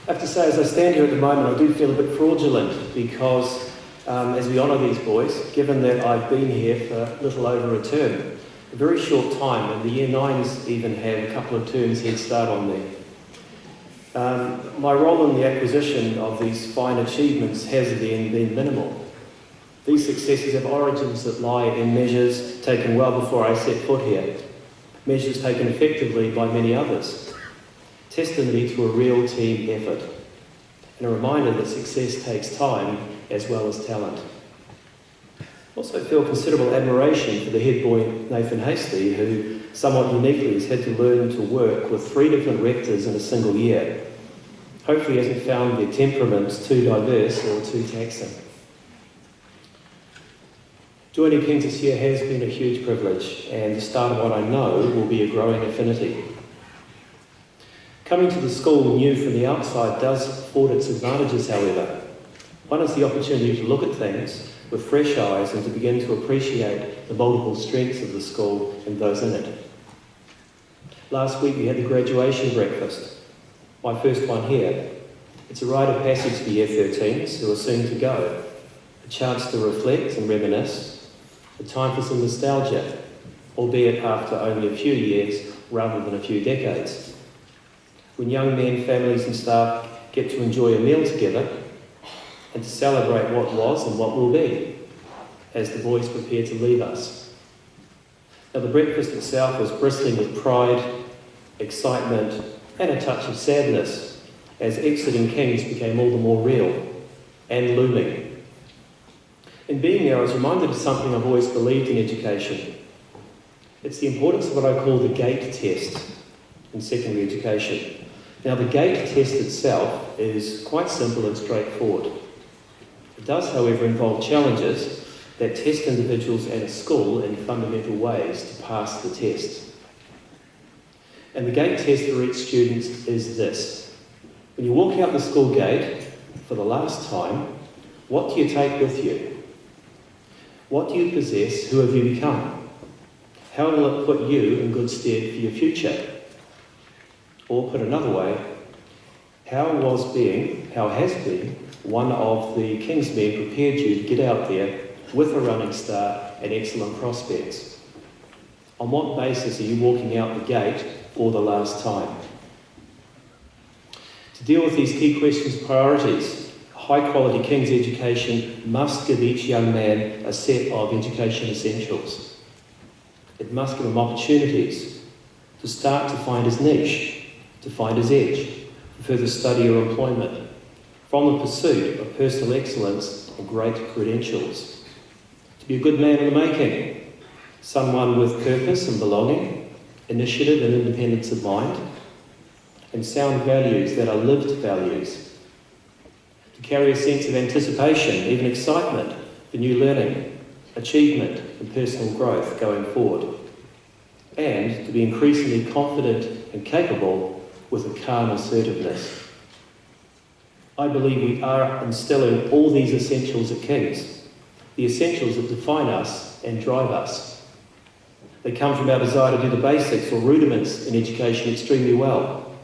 I have to say, as I stand here at the moment, I do feel a bit fraudulent because as we honour these boys, given that I've been here for a little over a term, a very short time, and the Year 9s even have a couple of terms head start on me. My role in the acquisition of these fine achievements has been minimal. These successes have origins that lie in measures taken well before I set foot here, measures taken effectively by many others, testimony to a real team effort, and a reminder that success takes time as well as talent. I also feel considerable admiration for the head boy Nathan Hasty, who somewhat uniquely has had to learn to work with 3 different rectors in a single year. Hopefully he hasn't found their temperaments too diverse or too taxing. Joining Kings this year has been a huge privilege, and the start of what I know will be a growing affinity. Coming to the school new from the outside does afford its advantages, however. One is the opportunity to look at things with fresh eyes and to begin to appreciate the multiple strengths of the school and those in it. Last week we had the graduation breakfast, my first one here. It's a rite of passage for Year 13s who are soon to go, a chance to reflect and reminisce, a time for some nostalgia, albeit after only a few years rather than a few decades. When young men, families and staff get to enjoy a meal together and to celebrate what was and what will be as the boys prepare to leave us. Now the breakfast itself was bristling with pride, excitement and a touch of sadness as exiting Kings became all the more real and looming. In being there, I was reminded of something I've always believed in education. It's the importance of what I call the gate test in secondary education. Now the gate test itself is quite simple and straightforward. It does, however, involve challenges that test individuals at a school in fundamental ways to pass the test. And the gate test for each student is this. When you walk out the school gate for the last time, what do you take with you? What do you possess? Who have you become? How will it put you in good stead for your future? Or put another way, how has been one of the King's men prepared you to get out there with a running start and excellent prospects? On what basis are you walking out the gate for the last time? To deal with these key questions, priorities, high-quality King's education must give each young man a set of education essentials. It must give him opportunities to start to find his niche, to find his edge, for further study or employment, from the pursuit of personal excellence and great credentials. To be a good man in the making, someone with purpose and belonging, initiative and independence of mind, and sound values that are lived values. To carry a sense of anticipation, even excitement for new learning, achievement and personal growth going forward. And to be increasingly confident and capable with a calm assertiveness. I believe we are instilling all these essentials at King's, the essentials that define us and drive us. They come from our desire to do the basics or rudiments in education extremely well,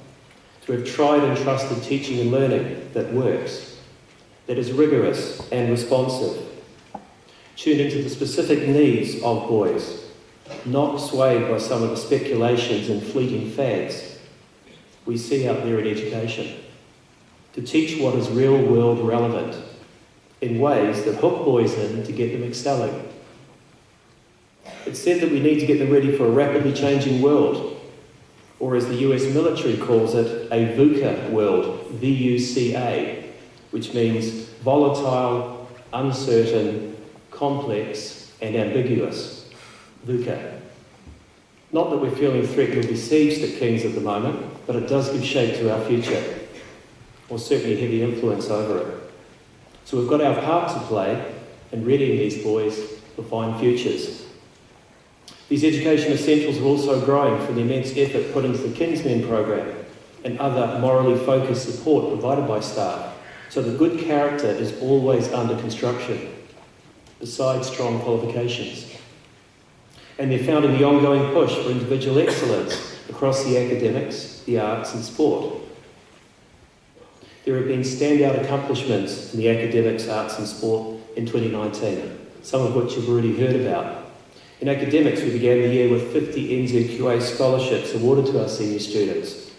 to have tried and trusted teaching and learning that works, that is rigorous and responsive, tuned into the specific needs of boys, not swayed by some of the speculations and fleeting fads we see out there in education, to teach what is real-world relevant in ways that hook boys in to get them excelling. It's said that we need to get them ready for a rapidly changing world, or as the US military calls it, a VUCA world, V-U-C-A, which means volatile, uncertain, complex, and ambiguous. VUCA. Not that we're feeling threatened or besieged at King's at the moment, but it does give shape to our future, or certainly heavy influence over it. So we've got our part to play in readying these boys for fine futures. These education essentials are also growing from the immense effort put into the Kingsmen program and other morally focused support provided by staff, so that good character is always under construction, besides strong qualifications. And they're found in the ongoing push for individual excellence across the academics, the arts and sport. There have been standout accomplishments in the academics, arts and sport in 2019, some of which you've already heard about. In academics, we began the year with 50 NZQA scholarships awarded to our senior students,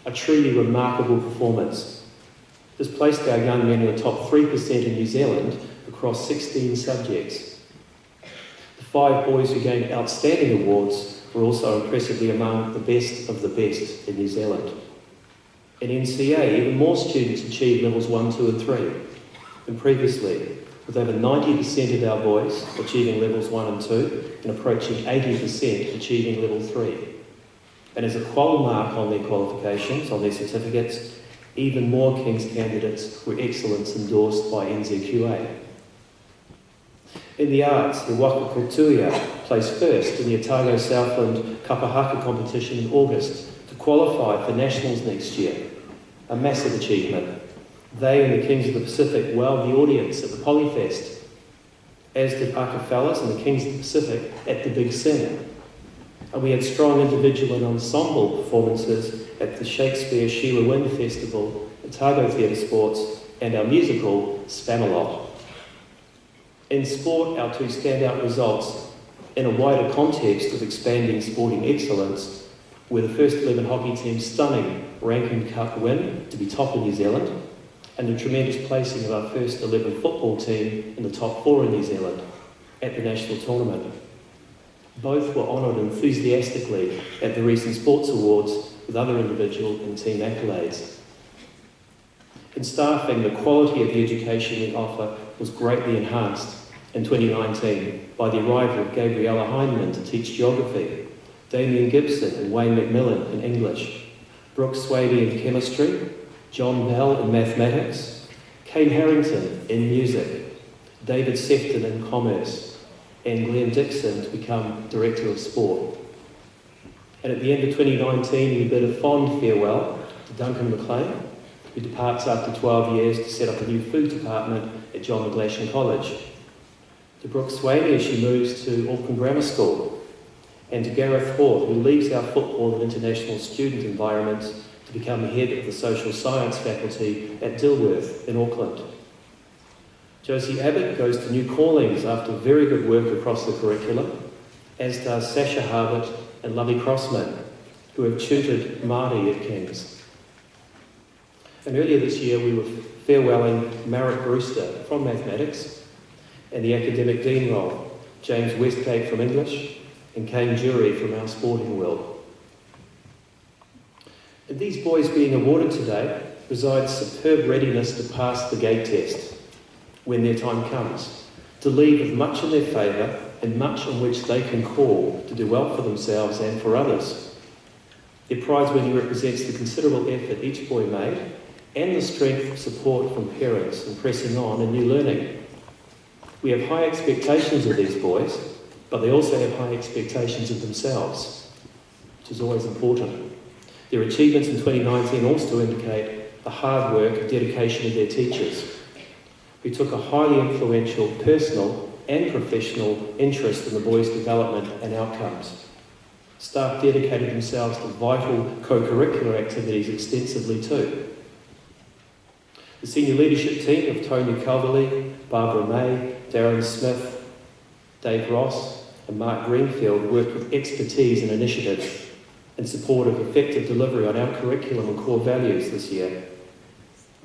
a truly remarkable performance. This placed our young men in the top 3% in New Zealand across 16 subjects. The 5 boys who gained outstanding awards were also impressively among the best of the best in New Zealand. In NCA, even more students achieved levels 1, 2 and 3 than previously, with over 90% of our boys achieving levels 1 and 2 and approaching 80% achieving level 3. And as a qual mark on their qualifications, on their certificates, even more King's candidates were excellence endorsed by NZQA. In the arts, the Waka Kultuia placed first in the Otago Southland Kapahaka competition in August to qualify for nationals next year, a massive achievement. They and the Kings of the Pacific wowed the audience at the Polyfest, as did Akafellas and the Kings of the Pacific at the Big Sing. And we had strong individual and ensemble performances at the Shakespeare Sheila Wynne Festival, Otago Theatre Sports, and our musical, Spamalot. In sport, our 2 standout results, in a wider context of expanding sporting excellence, were the first 11 hockey team's stunning Rankin Cup win to be top in New Zealand, and the tremendous placing of our first 11 football team in the top 4 in New Zealand at the national tournament. Both were honoured enthusiastically at the recent Sports Awards with other individual and team accolades. In staffing, the quality of the education we offer was greatly enhanced in 2019 by the arrival of Gabriella Heinemann to teach geography, Damien Gibson and Wayne McMillan in English, Brooke Swaby in chemistry, John Bell in mathematics, Kane Harrington in music, David Sefton in commerce, and Glenn Dixon to become Director of Sport. And at the end of 2019, we bid a fond farewell to Duncan McLean, who departs after 12 years to set up a new food department at John McGlashan College, to Brooke Swaby as she moves to Auckland Grammar School, and to Gareth Ford, who leaves our football and international student environments to become head of the social science faculty at Dilworth in Auckland. Josie Abbott goes to new callings after very good work across the curriculum, as does Sasha Harbutt and Lovey Crossman, who have tutored Māori at King's. And earlier this year we were farewelling Marek Brewster from mathematics and the academic dean role, James Westgate from English and Kane Jury from our sporting world. In these boys being awarded today resides superb readiness to pass the gate test when their time comes, to leave with much in their favour and much on which they can call to do well for themselves and for others. Their prize winning represents the considerable effort each boy made and the strength of support from parents in pressing on and new learning. We have high expectations of these boys, but they also have high expectations of themselves, which is always important. Their achievements in 2019 also indicate the hard work and dedication of their teachers, who took a highly influential personal and professional interest in the boys' development and outcomes. Staff dedicated themselves to vital co-curricular activities extensively too. The senior leadership team of Tony Calverley, Barbara May, Darren Smith, Dave Ross and Mark Greenfield worked with expertise and initiative in support of effective delivery on our curriculum and core values this year.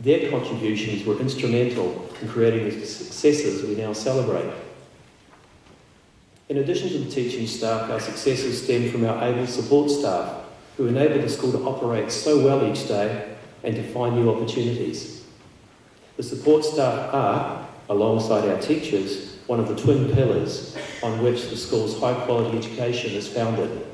Their contributions were instrumental in creating the successes we now celebrate. In addition to the teaching staff, our successes stem from our able support staff who enable the school to operate so well each day and to find new opportunities. The support staff are, alongside our teachers, one of the twin pillars on which the school's high-quality education is founded.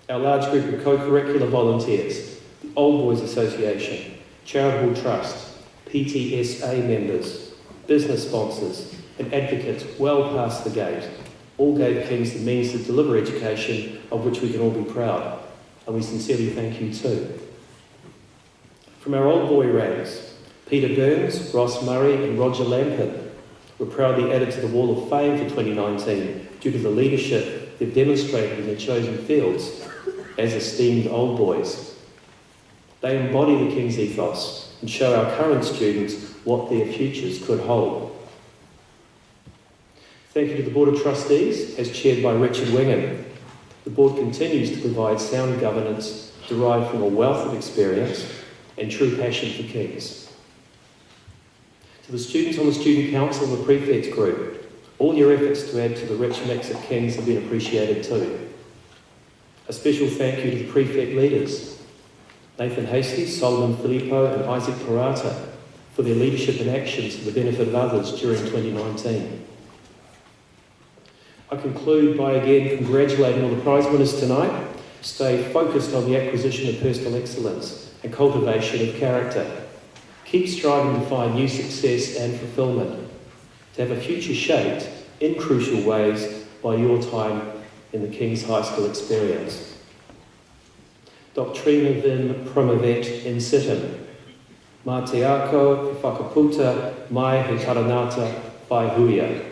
Our large group of co-curricular volunteers, the Old Boys Association, Charitable Trust, PTSA members, business sponsors and advocates well past the gate all gave King's the means to deliver education of which we can all be proud, and we sincerely thank you too. From our old boy ranks, Peter Burns, Ross Murray and Roger Lampin were proudly added to the Wall of Fame for 2019 due to the leadership they've demonstrated in their chosen fields as esteemed old boys. They embody the King's ethos and show our current students what their futures could hold. Thank you to the Board of Trustees, as chaired by Richard Wingham. The Board continues to provide sound governance derived from a wealth of experience and true passion for Kings. To the students on the Student Council and the Prefects Group, all your efforts to add to the rich mix at Kings have been appreciated too. A special thank you to the Prefect leaders, Nathan Hasty, Solomon Filippo and Isaac Parata, for their leadership and actions for the benefit of others during 2019. I conclude by again congratulating all the prize winners tonight. Stay focused on the acquisition of personal excellence and cultivation of character. Keep striving to find new success and fulfilment, to have a future shaped in crucial ways by your time in the King's High School experience. Doctrina vim promovet in situm. Ma te ako whakaputa mai he taranata pai huia.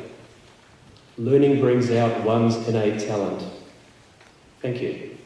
Learning brings out one's innate talent. Thank you.